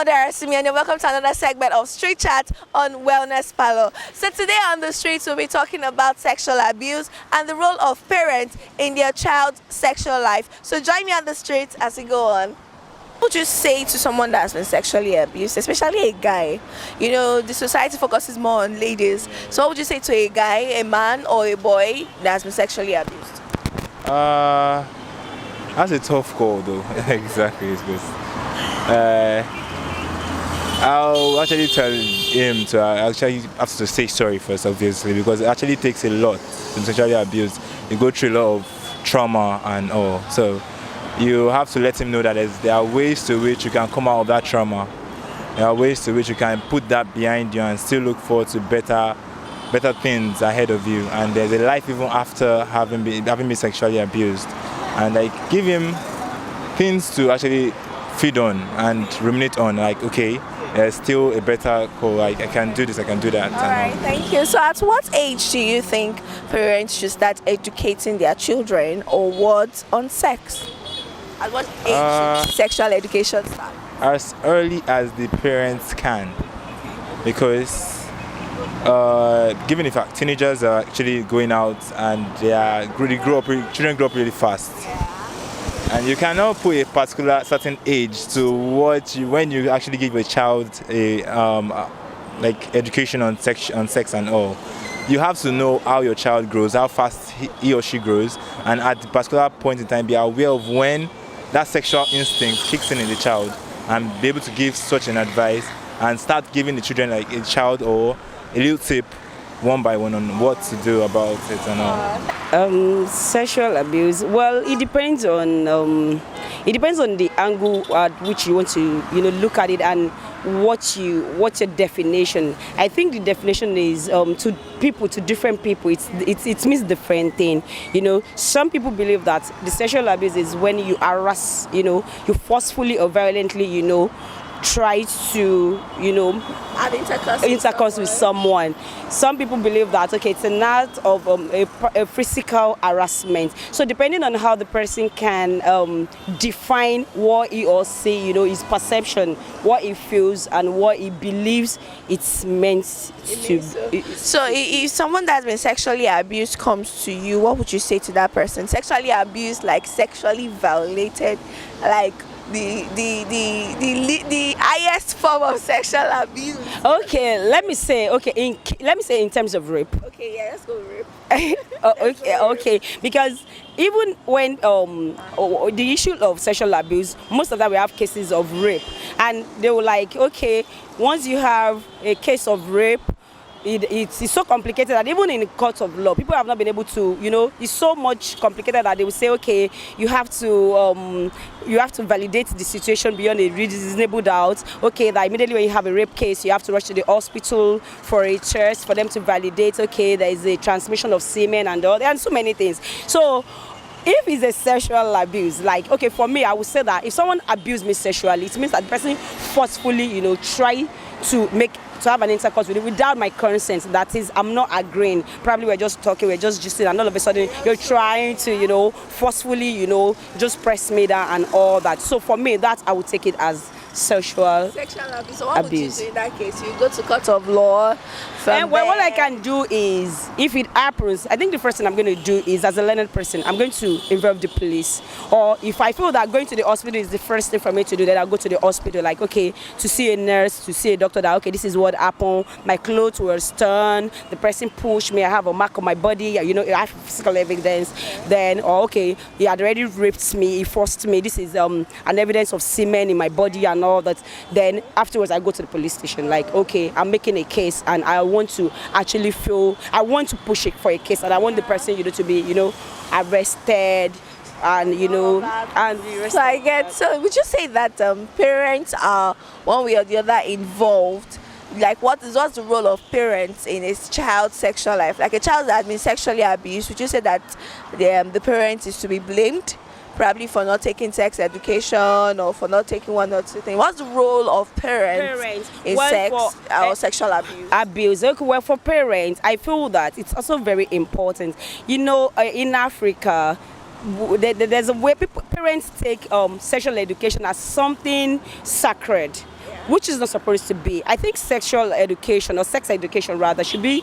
Mother Arsimi, and you're welcome to another segment of Street Chat on Wellness Palo. So today on the streets, we'll be talking about sexual abuse and the role of parents in their child's sexual life. So join me on the streets as we go on. What would you say to someone that's been sexually abused, especially a guy? You know, the society focuses more on ladies. So what would you say to a guy, a man or a boy that's been sexually abused? That's a tough call though. Exactly, it's good. I'll actually tell him to actually have to say sorry first, obviously, because it actually takes a lot to sexually abuse. You go through a lot of trauma and all. So you have to let him know that there are ways to which you can come out of that trauma. There are ways to which you can put that behind you and still look forward to better things ahead of you. And there's a life even after having been sexually abused. And like give him things to actually feed on and ruminate on. Like, okay, there's still a better call. Like I can do this, I can do that. All right, thank you. So at what age do you think parents should start educating their children or what on sex? At what age should sexual education start? As early as the parents can, because given the fact teenagers are actually going out and children grow up really fast. And you cannot put a particular certain age to when you actually give a child a like education on sex and all. You have to know how your child grows, how fast he or she grows, and at a particular point in time be aware of when that sexual instinct kicks in the child, and be able to give such an advice and start giving the children like a child or a little tip one by one on what to do about it and all. Sexual abuse. Well, it depends on the angle at which you want to look at it and what's your definition. I think the definition is to different people it means different thing. Some people believe that the sexual abuse is when you harass, you forcefully or violently, try to Have intercourse with someone. Some people believe that it's an act of a physical harassment. So depending on how the person can define what he or she, his perception, what he feels and what he believes it's meant to. So if someone that's been sexually abused comes to you, what would you say to that person? Sexually abused, like sexually violated, like the highest form of sexual abuse. Okay, let me say in terms of rape. Okay, yeah, let's go rape. Okay, because even when the issue of sexual abuse, most of that we have cases of rape, and they were like, okay, once you have a case of rape, it's so complicated that even in the court of law, people have not been able to, it's so much complicated that they will say, okay, you have to validate the situation beyond a reasonable doubt. Okay, that immediately when you have a rape case, you have to rush to the hospital for a test for them to validate, okay, there is a transmission of semen and all, and so many things. So if it's a sexual abuse, like, okay, for me, I would say that if someone abused me sexually, it means that the person forcefully, try to have an intercourse with it without my consent. That is, I'm not agreeing. Probably we're just talking, we're just gisting, and all of a sudden you're trying to, forcefully, just press me down and all that. So for me, that I would take it as sexual abuse. So what would you do in that case? You go to court of law. And what I can do is, if it happens, I think the first thing I'm going to do is, as a learned person, I'm going to involve the police. Or if I feel that going to the hospital is the first thing for me to do, then I'll go to the hospital, like, okay, to see a nurse, to see a doctor, that, okay, this is what happened. My clothes were torn, the person pushed me, I have a mark on my body, I have physical evidence. Then, or okay, he had already raped me, he forced me, this is an evidence of semen in my body and all that. Then afterwards, I go to the police station, like, okay, I'm making a case and I want to actually I want to push it for a case, and I want the person, to be, arrested and, and so I get, so would you say that parents are one way or the other involved? Like, what's the role of parents in a child's sexual life? Like a child that has been sexually abused, would you say that the parent is to be blamed? Probably for not taking sex education or for not taking one or two things. What's the role of parents in sex or sexual abuse? Okay, well, for parents, I feel that it's also very important. In Africa, there's a way parents take sexual education as something sacred, which is not supposed to be. I think sexual education, or sex education rather, should be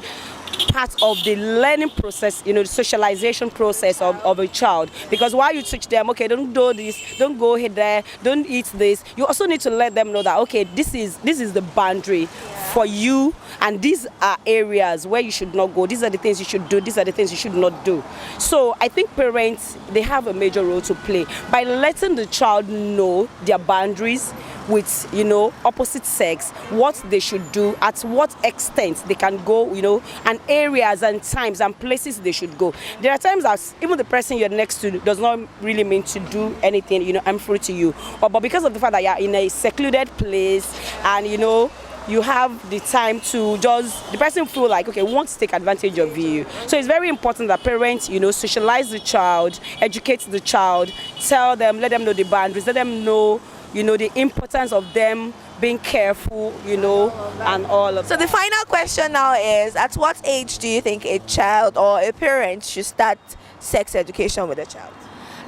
part of the learning process, the socialization process of a child. Because while you teach them, okay, don't do this, don't go there, don't eat this, you also need to let them know that, okay, this is the boundary for you, and these are areas where you should not go. These are the things you should do. These are the things you should not do. So I think parents, they have a major role to play by letting the child know their boundaries with opposite sex, what they should do, at what extent they can go, and areas and times and places they should go. There are times that even the person you're next to does not really mean to do anything, harmful to you, but because of the fact that you're in a secluded place and you have the time to the person feel like, okay, wants to take advantage of you. So it's very important that parents, socialize the child, educate the child, tell them, let them know the boundaries, let them know, the importance of them being careful, and all of that. So the final question now is, at what age do you think a child or a parent should start sex education with a child?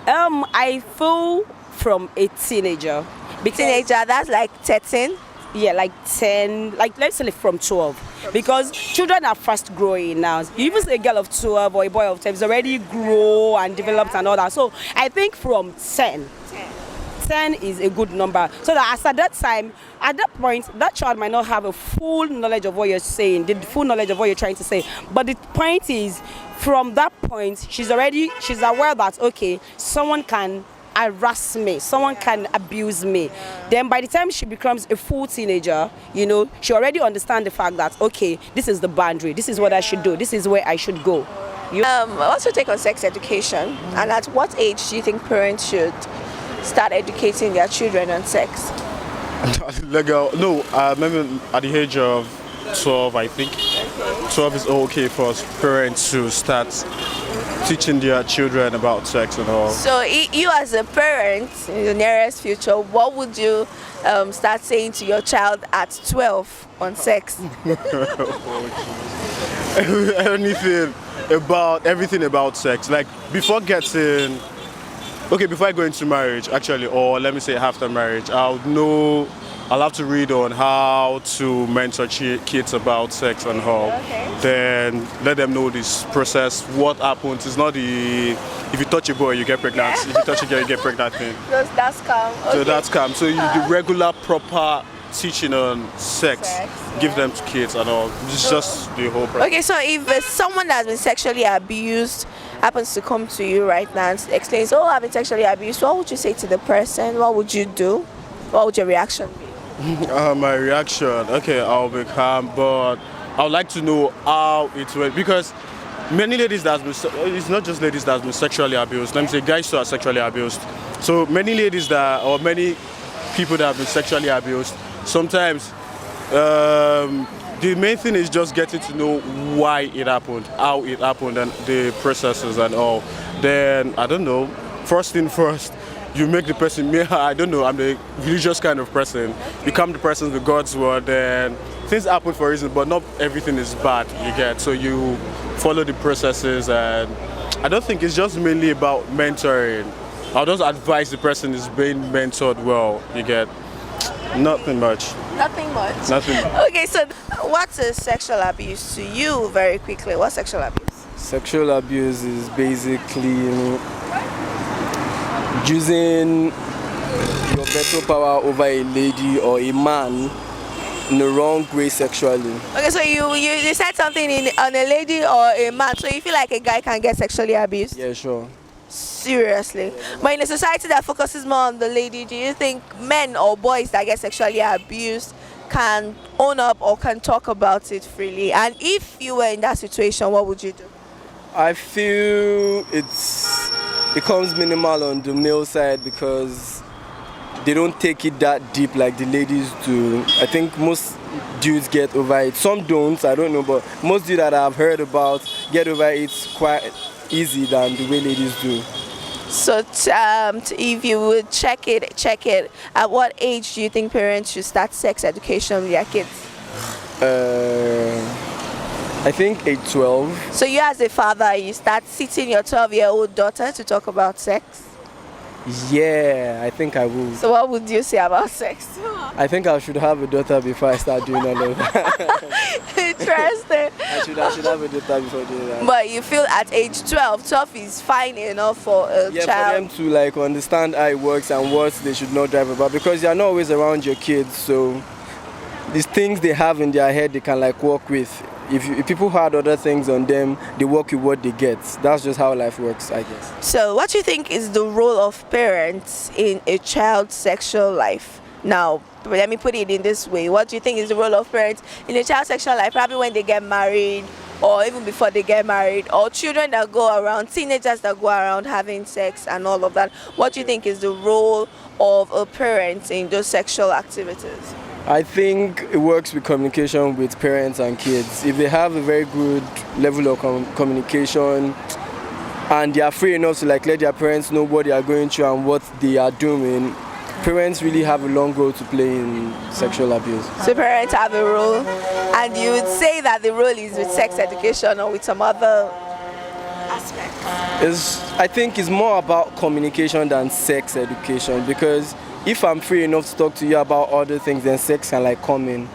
I feel from a teenager. Teenager, that's like 13? Yeah, like 10, like let's say from 12. Because children are fast growing now. You even say a girl of 12 or a boy of 12 is already grow and developed and all that. So I think from 10 is a good number. So that as at that point, that child might not have a full knowledge of what you're saying, the full knowledge of what you're trying to say. But the point is, from that point, she's aware that, okay, someone can harass me, someone can abuse me. Then by the time she becomes a full teenager, she already understands the fact that, okay, this is the boundary, this is what I should do, this is where I should go. What's your take on sex education, and at what age do you think parents should start educating their children on sex? Legal? No, maybe at the age of 12, I think. 12 is okay for parents to start teaching their children about sex and all. So you as a parent, in the nearest future, what would you start saying to your child at 12 on sex? Everything about sex. Like before I go into marriage, actually, or let me say after marriage, I'll have to read on how to mentor kids about sex and all. Okay. Then let them know this process, what happens. It's not if you touch a boy, you get pregnant. Yeah. If you touch a girl, you get pregnant. That's calm. Okay. So that's calm. So the regular, proper teaching on sex, give them to kids and all. It's just the whole process. Okay, so if someone that's been sexually abused happens to come to you right now and explains, oh, I've been sexually abused, what would you say to the person? What would you do? What would your reaction be? My reaction, okay, I'll be calm, but I would like to know how it went, because many ladies it's not just ladies that have been sexually abused. Let me say guys who are sexually abused. So many ladies many people that have been sexually abused, sometimes the main thing is just getting to know why it happened, how it happened, and the processes and all. Then, I don't know, first thing first, you make the person, I don't know, I'm the religious kind of person. Become the person with God's word, then things happen for a reason, but not everything is bad, you get. So you follow the processes, and I don't think it's just mainly about mentoring. I'll just advise the person is being mentored well, you get. Nothing much. Nothing much? Nothing much. Okay, so what is sexual abuse to you, very quickly? What's sexual abuse? Sexual abuse is basically using your better power over a lady or a man in the wrong way sexually. Okay, so you said something on a lady or a man, so you feel like a guy can get sexually abused? Yeah, sure. Seriously? But in a society that focuses more on the lady, do you think men or boys that get sexually abused can own up or can talk about it freely? And if you were in that situation, what would you do? I feel it becomes minimal on the male side because they don't take it that deep like the ladies do. I think most dudes get over it. Some don't, I don't know, but most dudes that I've heard about get over it quite easy than the way ladies do. So if you would check it, at what age do you think parents should start sex education with their kids? I think age 12. So you as a father, you start teaching your 12-year-old daughter to talk about sex? Yeah, I think I will. So what would you say about sex? I think I should have a daughter before I start doing all of that. Interesting. I should have a daughter before doing that. But you feel at age 12 is fine enough for a Yeah, child? for them to like understand how it works and what they should not drive about, because they are not always around your kids, so these things they have in their head they can like work with. If people had other things on them, they work with what they get. That's just how life works, I guess. So what do you think is the role of parents in a child's sexual life? Now, let me put it in this way. What do you think is the role of parents in a child's sexual life? Probably when they get married, or even before they get married, or children that go around, teenagers that go around having sex and all of that. What do you think is the role of a parent in those sexual activities? I think it works with communication with parents and kids. If they have a very good level of communication and they are free enough to like let their parents know what they are going through and what they are doing, parents really have a long role to play in sexual abuse. So parents have a role, and you would say that the role is with sex education or with some other aspects? I think it's more about communication than sex education, because if I'm free enough to talk to you about other things, then sex can like come in.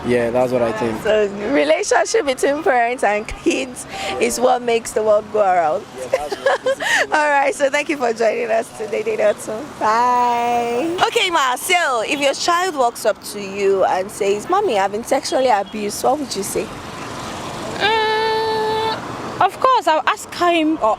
Yeah, that's what I think. So the relationship between parents and kids is what makes the world go around. All right, so thank you for joining us today, Dinotu. Bye. Okay, Ma, so if your child walks up to you and says, Mommy, I've been sexually abused, what would you say? Of course, I'll ask him or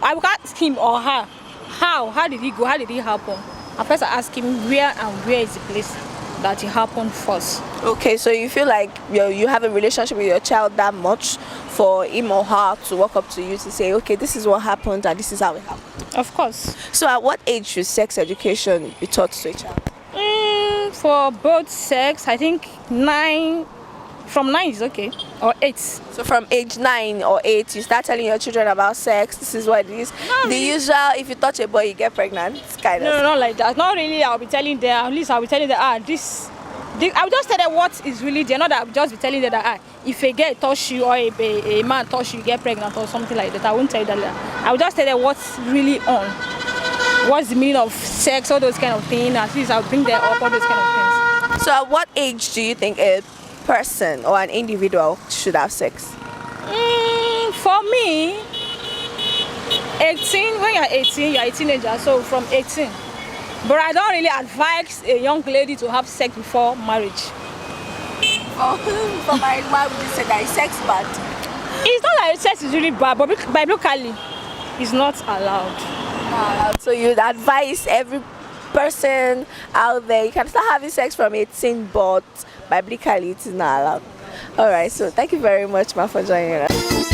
her, how did he go, how did it happen? At first I ask him where is the place that it happened first. Okay, so you feel like you have a relationship with your child that much for him or her to walk up to you to say, okay, this is what happened and this is how it happened? Of course. So at what age should sex education be taught to a child? For both sex, I think from 9 is okay, or 8. So from age 9 or 8, you start telling your children about sex. This is what it is. The usual, if you touch a boy, you get pregnant. Kind of. No, not like that. Not really. I'll be telling them. At least I'll be telling them. This. I'll just tell them what is really there. Not that I'll just be telling them that if a girl touch you or a man touch you, get pregnant or something like that. I won't tell you that. I will just tell them what's really on. What's the meaning of sex? All those kind of things. At least I'll bring them up all those kind of things. So at what age do you think a person or an individual should have sex? For me, 18. When you're 18, you're a teenager. So from 18. But I don't really advise a young lady to have sex before marriage. For marriage, why would you say that? Is sex bad? It's not like sex is really bad, but biblically, it's not allowed. So you'd advise every person out there, you can start having sex from 18, but biblically it is not allowed. All right, so thank you very much, Ma, for joining us.